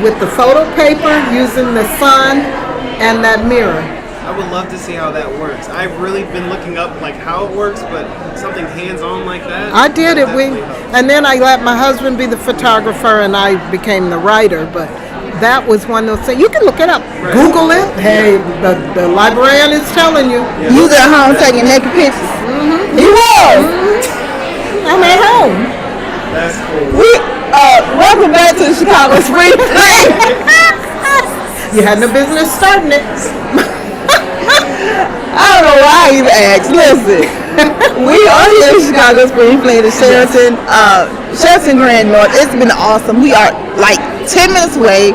with the photo paper, using the sun and that mirror. I would love to see how that works. I've really been looking up like how it works, but something hands-on like that. I did it. And then I let my husband be the photographer, and I became the writer. But that was one of those things. You can look it up, right. Google it. Hey, the librarian is telling you. Yeah. You was at home taking naked pictures. Mm-hmm. You was. Mm-hmm. I'm at home. That's cool. Welcome back to the Chicago Spring Fling. You had no business starting it. I don't know why I even asked. Listen, we are here in Chicago Spring Fling at Sheraton Grand North. It's been awesome. We are like 10 minutes away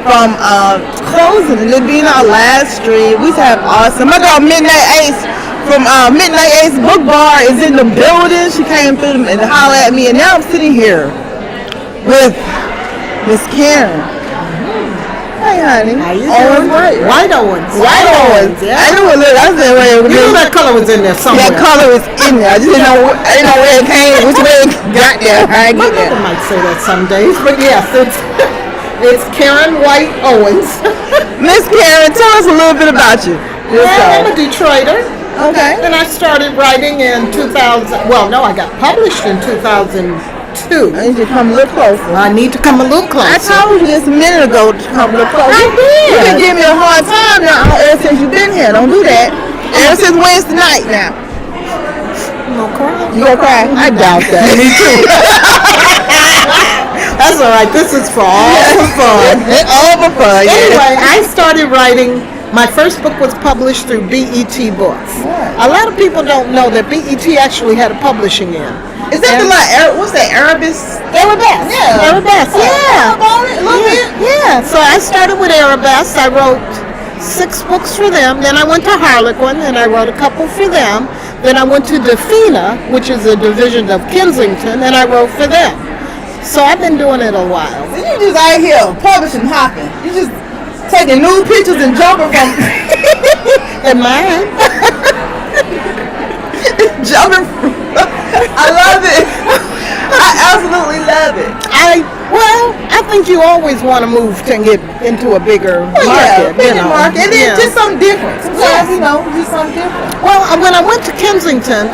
from closing. It'll be our last stream. We have awesome. My girl Midnight Ace from Midnight Ace Book Bar is in the building. She came through and hollered at me, and now I'm sitting here with Miss Karen. Hey, honey. How you doing? White Owens. Yeah. I knew it. I said, wait. You knew that color was in there somewhere. That color was in there. I just didn't know where it came, which way it got there. I My mother might say that some days, but yes, it's Karen White Owens. Miss Karen, tell us a little bit about you. Well, I'm a Detroiter. Okay. And I started writing in 2000. Well, no, I got published in 2002. I need you to come a little closer. I need to come a little closer. I told you this a minute ago to come a little closer. I did. You been giving me a hard time now ever since you've been here. Don't do that. Ever since Wednesday night now. You gonna cry? You gonna cry? I doubt that. Me too. That's all right. This is for all the fun. All for fun. Anyway, I started writing. My first book was published through BET Books. A lot of people don't know that BET actually had a publishing end. Is that what's that, Arabis? Arabesque. Yeah. Arabesque, yeah. A little bit. Yeah, so I started with Arabesque. I wrote 6 books for them. Then I went to Harlequin, and I wrote a couple for them. Then I went to Defina, which is a division of Kensington, and I wrote for them. So I've been doing it a while. So you just out here publishing, hopping. You just taking nude pictures and jumping from And mine. jumping from. I love it. I absolutely love it. I think you always want to move to get into a bigger market. Bigger market. And then just something different. Sometimes, just something different. Well, when I went to Kensington,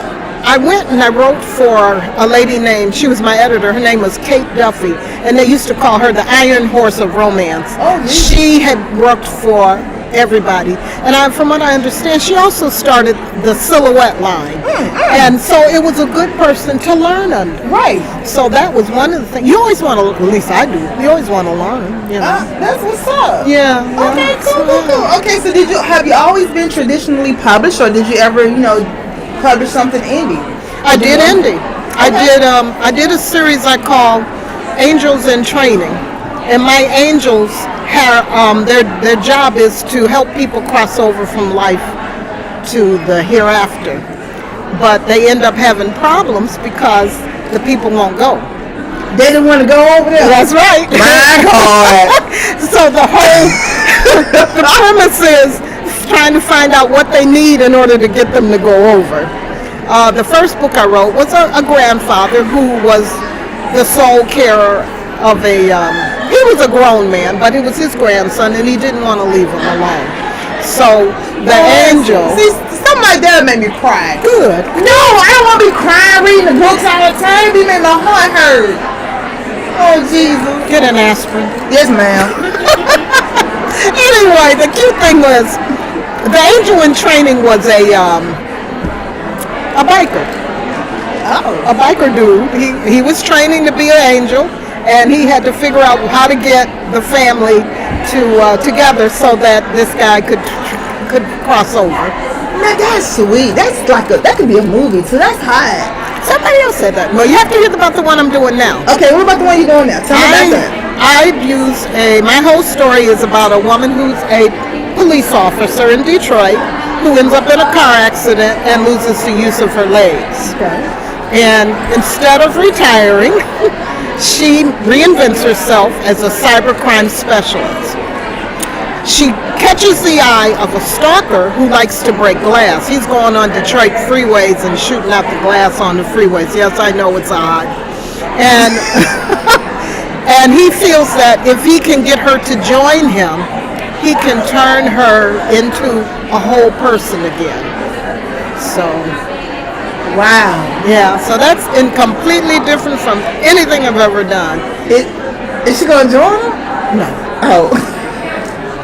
I went and I wrote for a lady named, she was my editor, her name was Kate Duffy, and they used to call her the Iron Horse of Romance. Oh, really? She had worked for everybody, and from what I understand, she also started the Silhouette line, and so it was a good person to learn under. Right. So that was one of the things. You always want to, at least I do, you always want to learn, That's what's up. Yeah. Okay, cool. Okay, so have you always been traditionally published, or did you ever, publish something indie? I did indie. Okay. I did a series I called Angels in Training, and my angels their job is to help people cross over from life to the hereafter, but they end up having problems because the people won't go. They didn't want to go over there. That's right. My God. So the premise is trying to find out what they need in order to get them to go over. The first book I wrote was a grandfather who was the sole carer of he was a grown man, but it was his grandson, and he didn't want to leave him alone. So the angel. See, something like that made me cry. Good. No, I don't want to be crying reading the books all the time. It made my heart hurt. Oh, Jesus. Get an aspirin. Yes, ma'am. Anyway, the cute thing was, the angel in training was a biker. Oh. A biker dude. He was training to be an angel, and he had to figure out how to get the family together so that this guy could cross over. Now that's sweet. That could be a movie too. That's hot. Somebody else said that. Well, you have to hear about the one I'm doing now. Okay, what about the one you're doing now? Tell me about that. My whole story is about a woman who's a police officer in Detroit who ends up in a car accident and loses the use of her legs. Okay. And instead of retiring, she reinvents herself as a cybercrime specialist. She catches the eye of a stalker who likes to break glass. He's going on Detroit freeways and shooting out the glass on the freeways. Yes, I know it's odd. And And he feels that if he can get her to join him, he can turn her into a whole person again. So, Wow. yeah, so that's completely different from anything I've ever done. Is she gonna join him? No, Oh.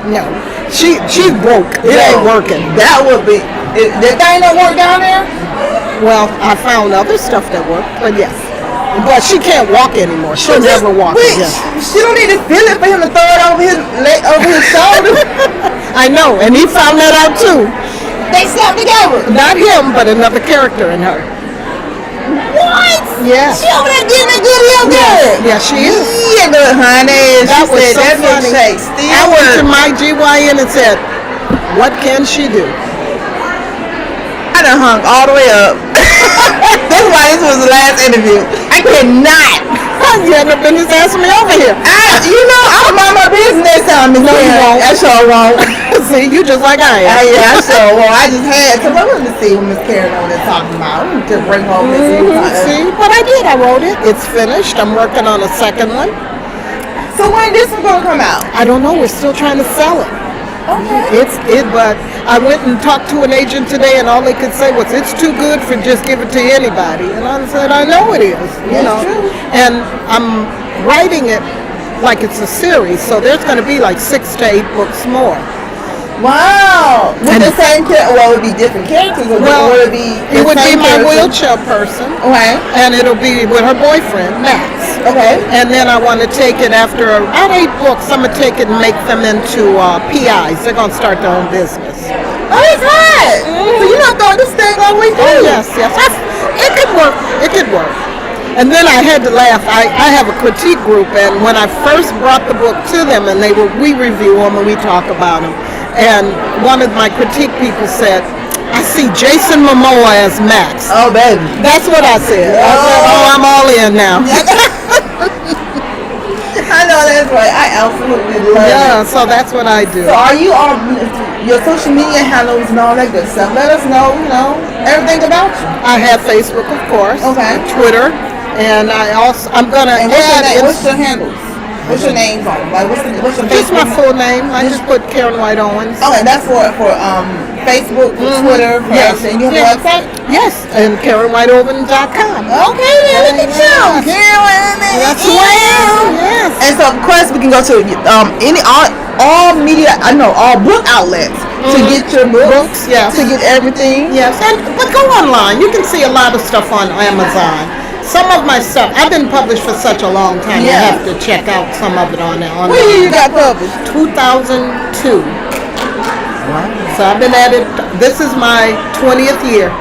no. She's broke. It ain't working. That would be. That thing don't work down there? Well, I found other stuff that worked, but yes. But she can't walk anymore. She'll never walk again. She don't need to feel it for him to throw it over his shoulder. I know, and he found that out too. They slept together. Not him, but another character in her. What? Yeah. She over there getting it good real good. Yeah, she is. Yeah, good, honey. That She was said so that funny. milkshake still I went to works. my GYN and said, "What can she do?" I done hung all the way up. That's why this was the last interview. I cannot. You had no business asking me over here. I'll mind my business next time. No, you won't. I sure won't. See, you just like I am. Yeah, I sure won't. I just had to. I wanted to see what Miss Karen on there talking about. I wanted to bring home this. See, but I did. I wrote it. It's finished. I'm working on a second one. So when this one gonna come out? I don't know. We're still trying to sell it. Okay. But I went and talked to an agent today, and all they could say was, "It's too good for just give it to anybody." And I said, "I know it is, you That's know." true. And I'm writing it like it's a series, so there's going to be like 6 to 8 books more. Wow. With And- the same character? Well, it would be different characters. Or Well, would it be? it the would be same my character? wheelchair person, Okay. and it'll be with her boyfriend, Max. Okay. And then I want to take it after about 8 books. I'm gonna take it and make them into PIs. They're gonna start their own business. Oh, that's right. So you don't throw this thing all the way through? Oh yes. It could work. It could work. And then I had to laugh. I have a critique group, and when I first brought the book to them, and we review them and we talk about them, and one of my critique people said, "I see Jason Momoa as Max." Oh, baby. That's what I said. I said, "Oh, I'm all in now." I know that's right. I absolutely love Yeah, it. so that's what I do. So are you on your social media handles and all that good stuff? Let us know, everything about you. I have Facebook, of course. Okay. Twitter, and I'm gonna And what's your add. name? What's your handles? What's your names on them? Like what's your Just my Facebook? full name. I just put Karen White Owens. Okay, that's for Facebook, for Twitter, for Yes. everything. You have Yes. a website? Yes, and KarenWhiteOven.com. Okay, then look at you. Yes. Karen, That's who I am. Yes. And so of course we can go to all media, all book outlets to get your books, yes. to get everything. Yes, but go online. You can see a lot of stuff on Amazon. Some of my stuff, I've been published for such a long time. Yeah. I have to check out some of it on there. When you got published? 2002. So I've been at it. This is my 20th year.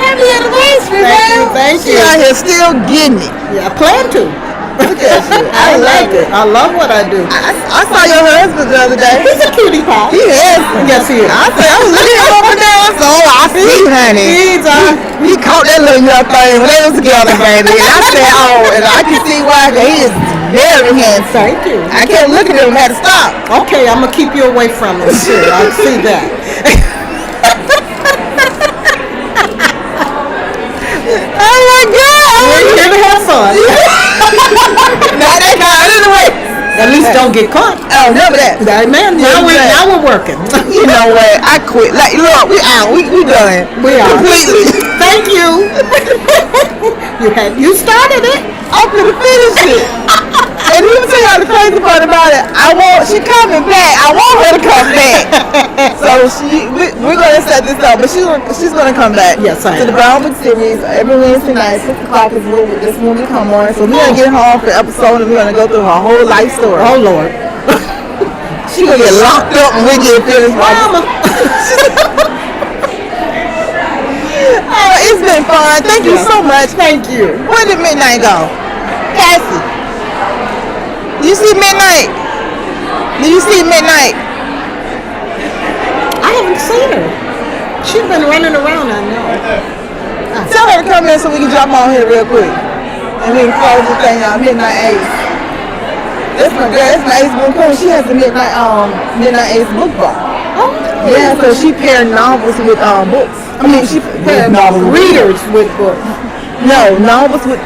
Happy anniversary, Thank you. She out here still getting it. Yeah, I plan to. Look at you. I like it. I love what I do. I saw your husband the other day. He's a cutie pie. He is. Yes, he is. I was looking him over there. So I see you, honey. He caught that little young thing when they was together, baby. And I said, and I can see why. He is very handsome. Thank you. I kept looking at him, had to stop. Okay, I'm gonna keep you away from him. Sure, I see that. Oh my God! We're here to have fun. Not that kind, anyway. At least don't get caught. Oh, never that. Amen. Now we're working. You know what? I quit. Like, look, we out. We done. We are. Completely. Thank you. You started it. I'm gonna finish it. And let me tell y'all the crazy part about it. She coming back. I want her to come back. So we're gonna set this up, but she's gonna come back. Yes, I To the am. Brown Book series every Wednesday night, 6 o'clock is when this movie come on. So we're gonna get her on for episode, and we're gonna go through her whole life story. Oh Lord. She gonna get locked up when we get finished. Mama. Oh, it's been fun. Thank you so much. Thank you. Where did Midnight go? Cassie. Do you see Midnight? Do you see Midnight? I haven't seen her. She's been running around, I know. Tell her to come in so we can jump on here real quick. And we can close the thing out. Midnight Ace. That's my girl. That's my Ace book queen. She has the Midnight Ace book bar. Oh, Yeah, so she paired novels with books. I mean, she paired novels readers with books. No, novels with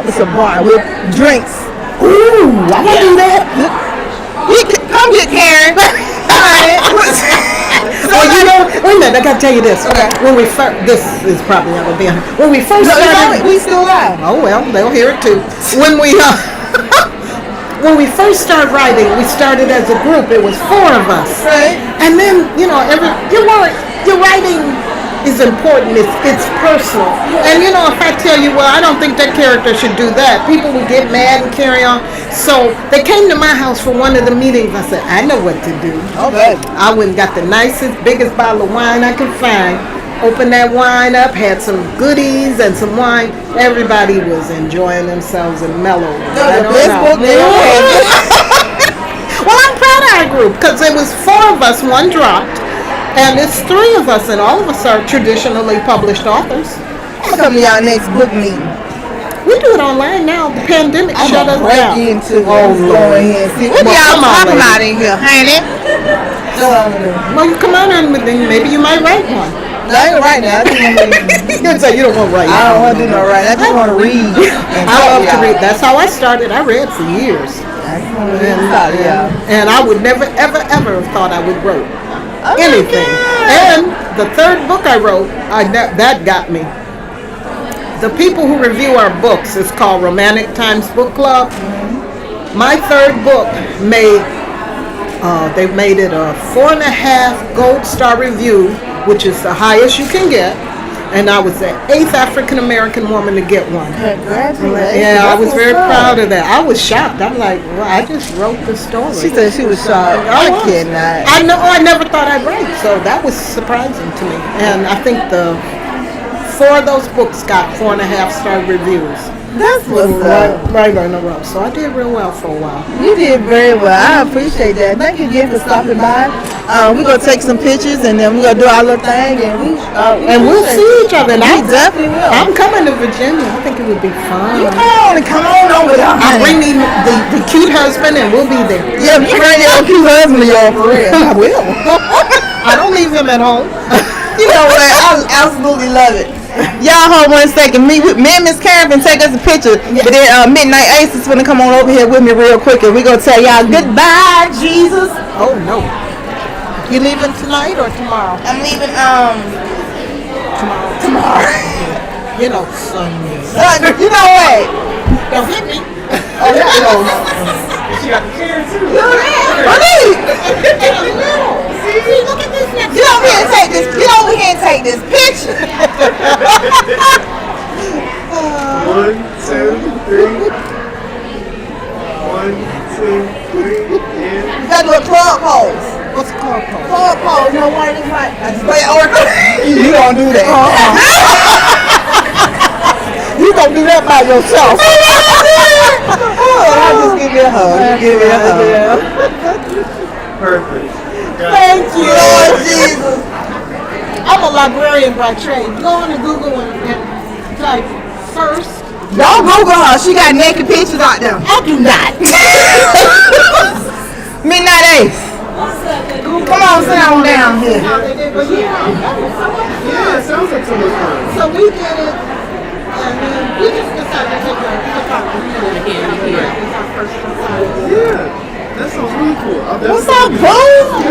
it's a bar with drinks Ooh, I want to do that. Come get Karen. Well, you know, wait a minute, I gotta tell you this. Okay. When we first, this is probably not gonna be on. When we first started, we still live. oh well, they'll hear it too. When we when we first started writing, we started as a group. It was 4 of us, Right. and then your writing is important. It's personal, and if I tell you, well, I don't think that character should do that, people would get mad and carry on. So they came to my house for one of the meetings. I said, I know what to do. Okay. I went and got the nicest, biggest bottle of wine I could find. Opened that wine up, had some goodies and some wine. Everybody was enjoying themselves and mellow. The best book they ever had. Well, I'm proud of our group because it was 4 of us, 1 dropped, and it's 3 of us, and all of us are traditionally published authors. I'm gonna come to y'all next book meeting. We do it online now. The pandemic I'm shut us gonna break down. into Oh, go Lord. ahead and see what Well, y'all come on, talking lady. about in here, honey. Well, you come on in with them. Maybe you might write one. I ain't right now. I just want to You say you don't want to write. I don't want to do no writing. I just want to read. And I love to y'all. read. That's how I started. I read for years. I just want to read and talk to y'all. And I would never, ever, ever have thought I would write Oh my anything. God. And the 3rd book I wrote, that got me. The people who review our books is called Romantic Times Book Club. My 3rd book they made it a 4.5 gold star review, which is the highest you can get. And I was the 8th African American woman to get one. Congratulations. Yeah, I That's was very what's up. proud of that. I was shocked. I'm like, well, I just wrote the story. She said she was shocked. I was. cannot. I know. I never thought I'd write, so that was surprising to me. And I think the 4 of those books got 4.5-star reviews. That's what's up. Right in a row. So I did real well for a while. You did very well. I appreciate that. Thank you again for stopping by. We're going to take some pictures and then we're going to do our little thing. And We'll see each other. And We definitely will. I'm coming to Virginia. I think it would be fun. You come on over there. I'll bring the cute husband and we'll be there. Yeah, you bring your cute husband, y'all, for real. I will. I don't leave him at home. You know what? I absolutely love it. Y'all hold 1 second. Me and Miss Karen can take us a picture. But then Midnight Ace is gonna come on over here with me real quick and we gonna tell y'all goodbye, Jesus. Oh no. You leaving tonight or tomorrow? I'm leaving tomorrow. You know, Sunday. You know what? Don't hit me. Oh no. She got the chair too. See, look at this next. Get over here and take this. Get over here and take this picture. 1, 2, 3. 1, 2, 3. And You gotta do a club pose. What's it called? Paul? Club pose. No one is right. You don't do that. You gonna do that by yourself? I'll just give you a hug. Give me a hug. perfect. Thank you, Lord Jesus. I'm a librarian by trade. Go on to Google and type first. Don't Google her. She got naked pictures out there. I do not. Midnight Ace. Come on, sit on down here. But Yeah, it sounds like so much fun. so we did it, and then we just decided to take a copy here. It's our first time. Yeah, that sounds really cool. What's up, boo?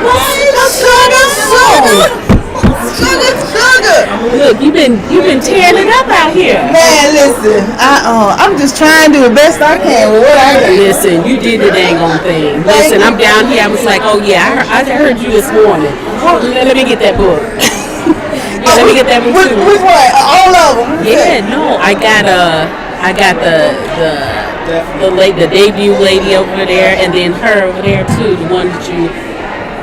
Sugar. Look, you've been tearing it up out here. Man, listen, I'm just trying to do the best I can with what I got. Listen, you did the dang on thing. Listen, I'm down here. I was like, oh yeah, I heard you this morning. Let me get that book. Yeah, let me get that book Which too. one? All of them. Yeah, no, I got the debut lady over there, and then her over there too, the one that you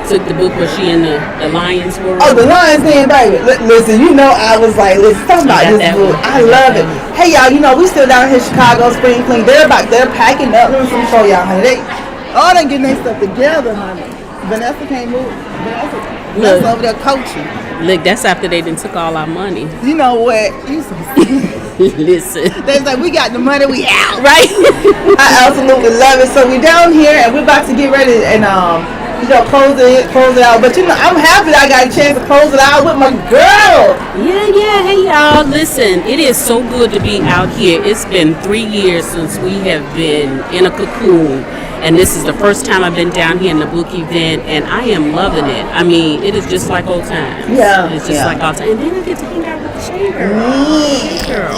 took the book where she in the Lions World. Oh, the Lions Den, baby. Listen, you know I was like, listen, talk about got this that book. one. I love it. Hey, y'all, you know, we still down here in Chicago, Spring Fling. They're packing up. Let me show y'all, honey. They're getting their stuff together, honey. Vanessa can't move. Vanessa over there coaching. Look, that's after they done took all our money. You know what? You so Listen. They like, we got the money, we out. Right? I absolutely love it. So we down here and we're about to get ready and close it out. But I'm happy that I got a chance to close it out with my girl. Yeah. Hey, y'all. Listen, it is so good to be out here. It's been 3 years since we have been in a cocoon. And this is the first time I've been down here in the book event, and I am loving it. I mean, it is just like old times. Yeah. It's just like old times. And then I get to hang out with the Shane girl.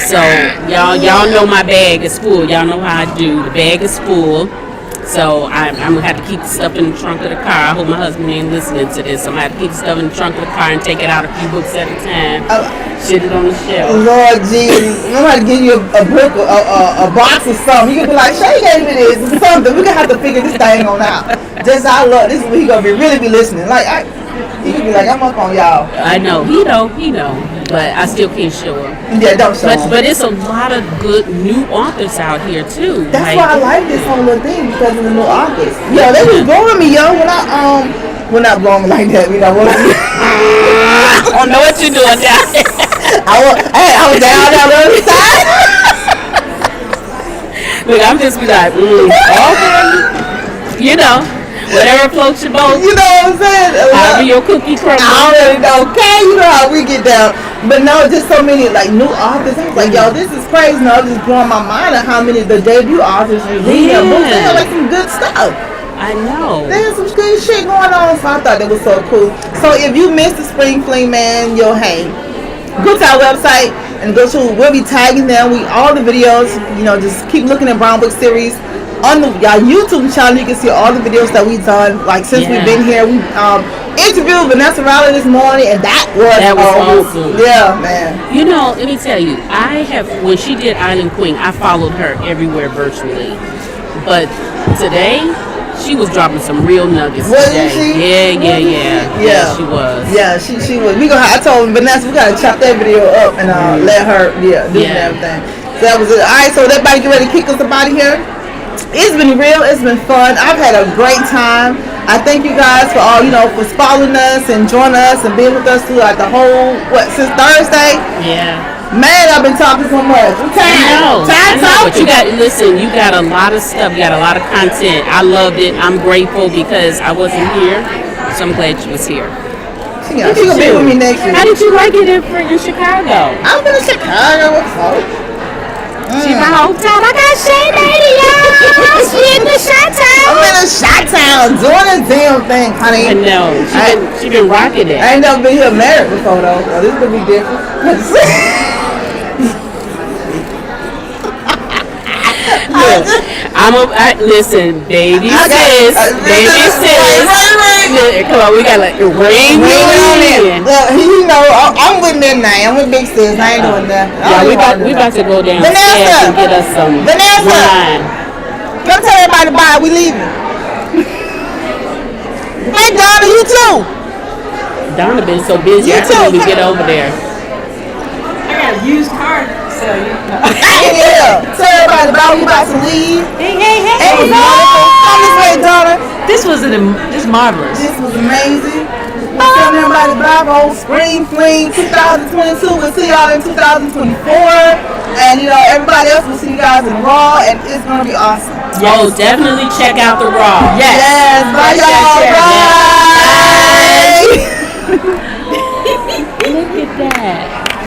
So, y'all know my bag is full. Y'all know how I do. The bag is full. So I'm gonna have to keep the stuff in the trunk of the car. I hope my husband ain't listening to this. I'm gonna have to keep the stuff in the trunk of the car and take it out a few books at a time. Shit it on the shelf. Lord Jesus, I'm gonna give you a book, a box or something. You can be like, Shay gave me this or something. We're gonna have to figure this thing on out. Just I love this is where he gonna really be listening. Like he could be like, I'm up on y'all. I know, he know, but I still can't show him. Yeah, don't show him. But it's a lot of good new authors out here too. That's why I like this whole little thing because of the new authors. Yo, they was blowing me, yo, when not blowing me like that, you know. I don't know what you're doing down there. I was down on the other side. Look, I'm just be like, okay, whatever floats your boat. You know what I'm saying? However your cookie crumbles. I already know, okay, you know how we get down. But no, just so many like new authors. I was like, yo, this is crazy. No, it's just blowing my mind at how many of the debut authors are reading their books. They have like some good stuff. I know. There's some good shit going on, so I thought that was so cool. So if you missed the Spring Fling, man, yo, hey, go to our website and we'll be tagging them. All the videos, just keep looking at Brown Book Series. On our YouTube channel, you can see all the videos that we've done. Like since we've been here, we interviewed Vanessa Riley this morning, and that was awesome. Yeah, man. Let me tell you, when she did Island Queen, I followed her everywhere virtually. But today, she was dropping some real nuggets. Wasn't she? Yeah, she was. Yeah, she was. I told Vanessa we gotta chop that video up and let her do everything. So that was it. All right, so everybody get ready to kick us up out of here. It's been real. It's been fun. I've had a great time. I thank you guys for all, for following us and joining us and being with us throughout the whole, since Thursday? Yeah. Man, I've been talking so much. I know. But you got a lot of stuff. You got a lot of content. I loved it. I'm grateful because I wasn't here. So I'm glad you was here. She gonna be with me next week. How did you like it in Chicago? I've been in Chicago. She my hometown. I got Shay Lady, y'all. She in the Chi-Town. I'm in the Chi-Town doing a damn thing, honey. I know. She been rocking it. I ain't never been here married before though. So this could be different. Listen, baby sis. Come on, we got like ring on it. I'm with them now. I'm with Big Sis. I ain't doing that. Yeah, we about to go downstairs and get us some wine. Come tell everybody bye. We leaving. Hey, Donna, you too. Donna been so busy. I couldn't even get over there. I got a used car to sell you. Yeah. Tell everybody about we about to leave. Hey. It was wonderful. Come this way, Donna. This was marvelous. This was amazing. Tell everybody about old Spring Fling 2022. We'll see y'all in 2024. And everybody else will see you guys in Raw, and it's gonna be awesome. Oh, definitely check out the Raw. Yes. Bye, y'all. Bye.